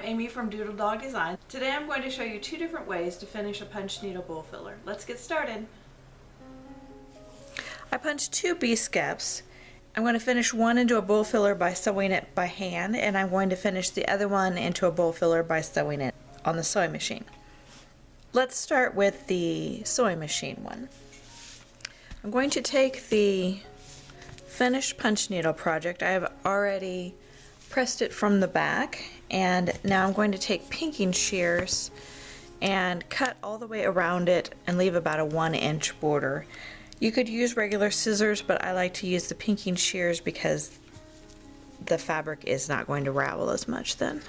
Amy from Doodle Dog Design. Today I'm going to show you two different ways to finish a punch needle bowl filler. Let's get started. I punched two B-skeps. I'm going to finish one into a bowl filler by sewing it by hand, and I'm going to finish the other one into a bowl filler by sewing it on the sewing machine. Let's start with the sewing machine one. I'm going to take the finished punch needle project. I have already pressed it from the back, and now I'm going to take pinking shears and cut all the way around it and leave about a 1-inch border. You could use regular scissors, but I like to use the pinking shears because the fabric is not going to ravel as much then.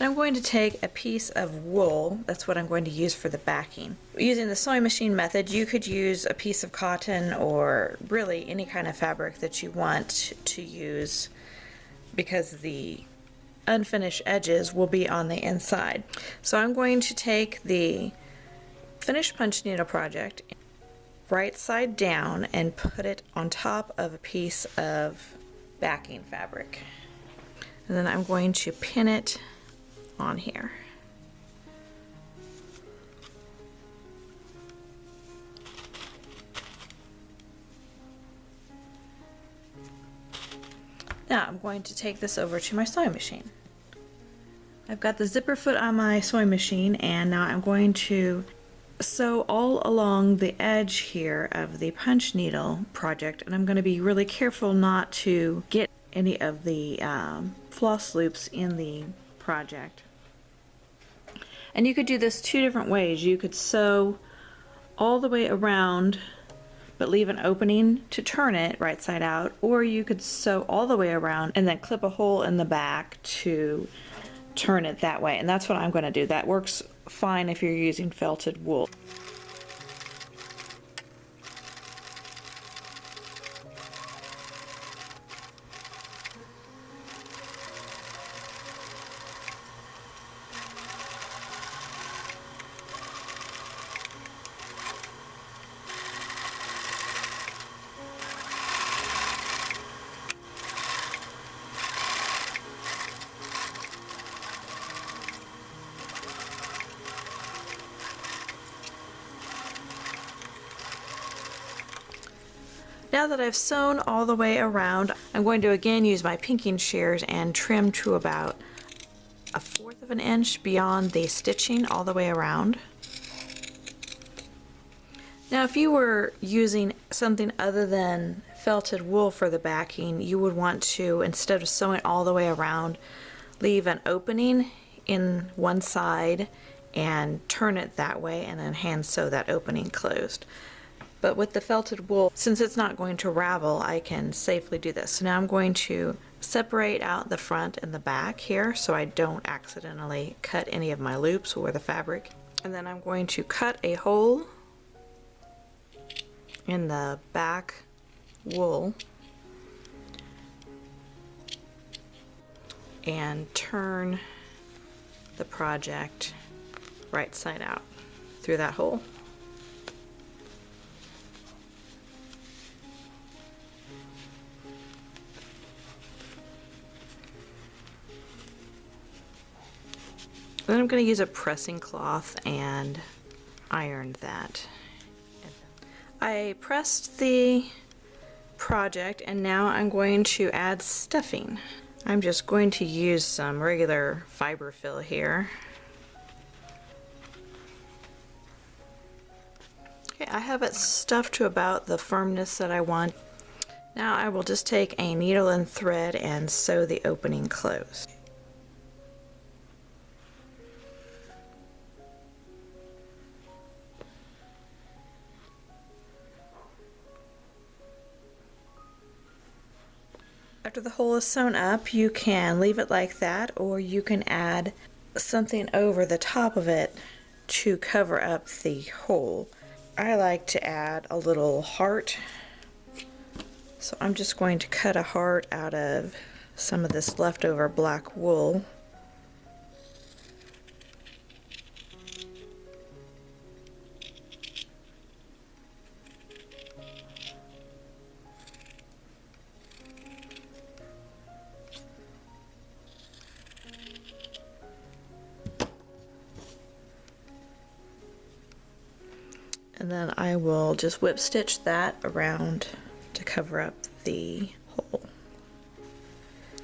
I'm going to take a piece of wool. That's what I'm going to use for the backing. Using the sewing machine method, you could use a piece of cotton or really any kind of fabric that you want to use because the unfinished edges will be on the inside. So I'm going to take the finished punch needle project right side down and put it on top of a piece of backing fabric. And then I'm going to pin it on here. Now I'm going to take this over to my sewing machine. I've got the zipper foot on my sewing machine, and now I'm going to sew all along the edge here of the punch needle project, and I'm going to be really careful not to get any of the floss loops in the project. And you could do this two different ways. You could sew all the way around but leave an opening to turn it right side out, or you could sew all the way around and then clip a hole in the back to turn it that way. And that's what I'm going to do. That works fine if you're using felted wool. Now that I've sewn all the way around, I'm going to again use my pinking shears and trim to about 1/4 of an inch beyond the stitching all the way around. Now if you were using something other than felted wool for the backing, you would want to, instead of sewing all the way around, leave an opening in one side and turn it that way and then hand sew that opening closed. But with the felted wool, since it's not going to ravel, I can safely do this. So now I'm going to separate out the front and the back here so I don't accidentally cut any of my loops or the fabric. And then I'm going to cut a hole in the back wool and turn the project right side out through that hole. Then I'm going to use a pressing cloth and iron that. I pressed the project, and now I'm going to add stuffing. I'm just going to use some regular fiber fill here. Okay, I have it stuffed to about the firmness that I want. Now I will just take a needle and thread and sew the opening closed. After the hole is sewn up, you can leave it like that, or you can add something over the top of it to cover up the hole. I like to add a little heart So I'm just going to cut a heart out of some of this leftover black wool. And then I will just whip stitch that around to cover up the hole.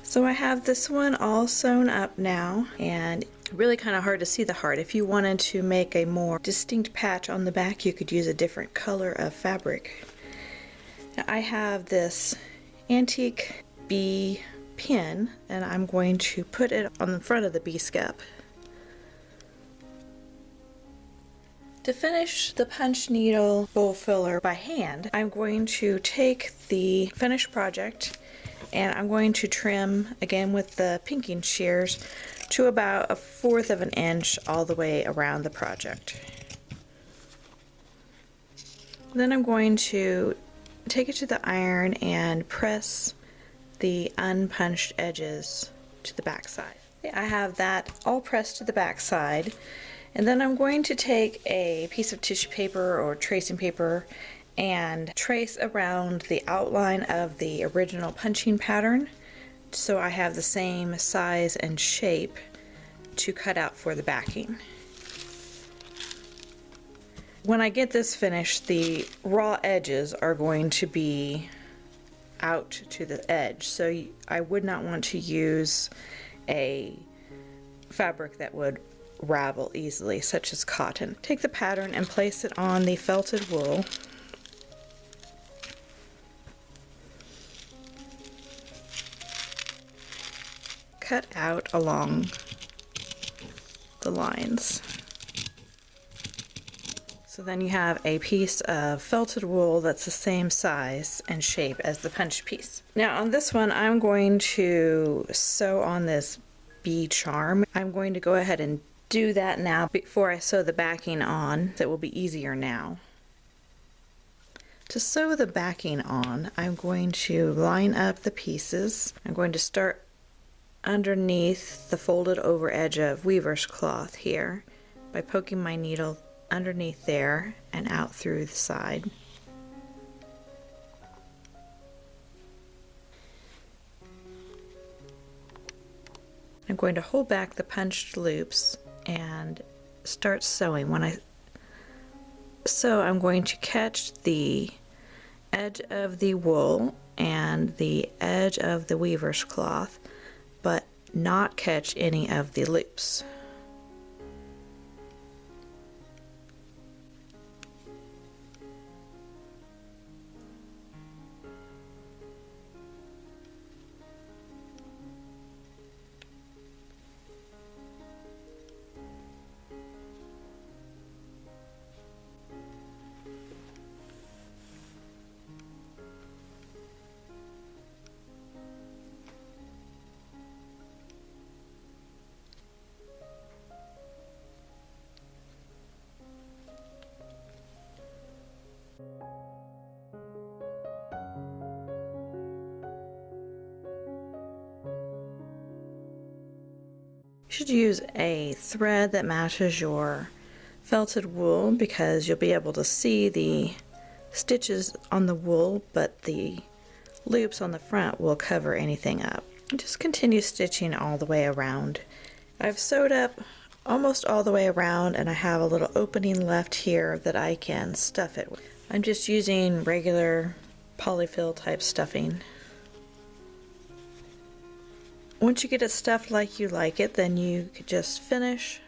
So I have this one all sewn up now, and really kind of hard to see the heart. If you wanted to make a more distinct patch on the back, you could use a different color of fabric. Now I have this antique bee pin, and I'm going to put it on the front of the bee scap. To finish the punch needle bowl filler by hand, I'm going to take the finished project and I'm going to trim again with the pinking shears to about 1/4 of an inch all the way around the project. Then I'm going to take it to the iron and press the unpunched edges to the back side. I have that all pressed to the back side. And then I'm going to take a piece of tissue paper or tracing paper and trace around the outline of the original punching pattern so I have the same size and shape to cut out for the backing. When I get this finished, the raw edges are going to be out to the edge, so I would not want to use a fabric that would ravel easily, such as cotton. Take the pattern and place it on the felted wool. Cut out along the lines. So then you have a piece of felted wool that's the same size and shape as the punch piece. Now on this one, I'm going to sew on this bee charm. I'm going to go ahead and do that now before I sew the backing on. That will be easier now. To sew the backing on, I'm going to line up the pieces. I'm going to start underneath the folded over edge of weaver's cloth here by poking my needle underneath there and out through the side. I'm going to hold back the punched loops and start sewing. When I sew, I'm going to catch the edge of the wool and the edge of the weaver's cloth, but not catch any of the loops. You should use a thread that matches your felted wool because you'll be able to see the stitches on the wool, but the loops on the front will cover anything up. Just continue stitching all the way around. I've sewed up almost all the way around and I have a little opening left here that I can stuff it with. I'm just using regular polyfill type stuffing. Once you get it stuffed like you like it, then you could just finish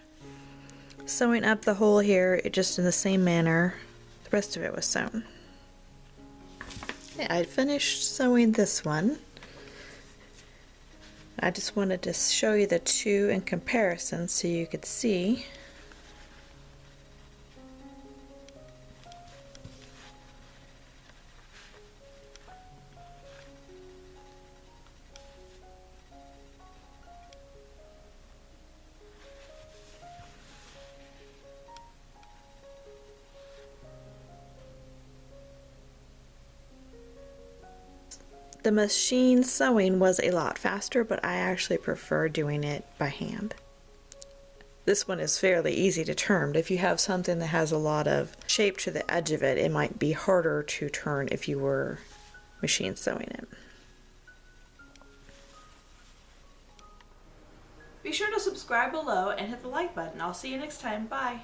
sewing up the hole here just in the same manner the rest of it was sewn. Okay, I finished sewing this one. I just wanted to show you the two in comparison so you could see. The machine sewing was a lot faster, but I actually prefer doing it by hand. This one is fairly easy to turn, but if you have something that has a lot of shape to the edge of it, it might be harder to turn if you were machine sewing it. Be sure to subscribe below and hit the like button. I'll see you next time. Bye.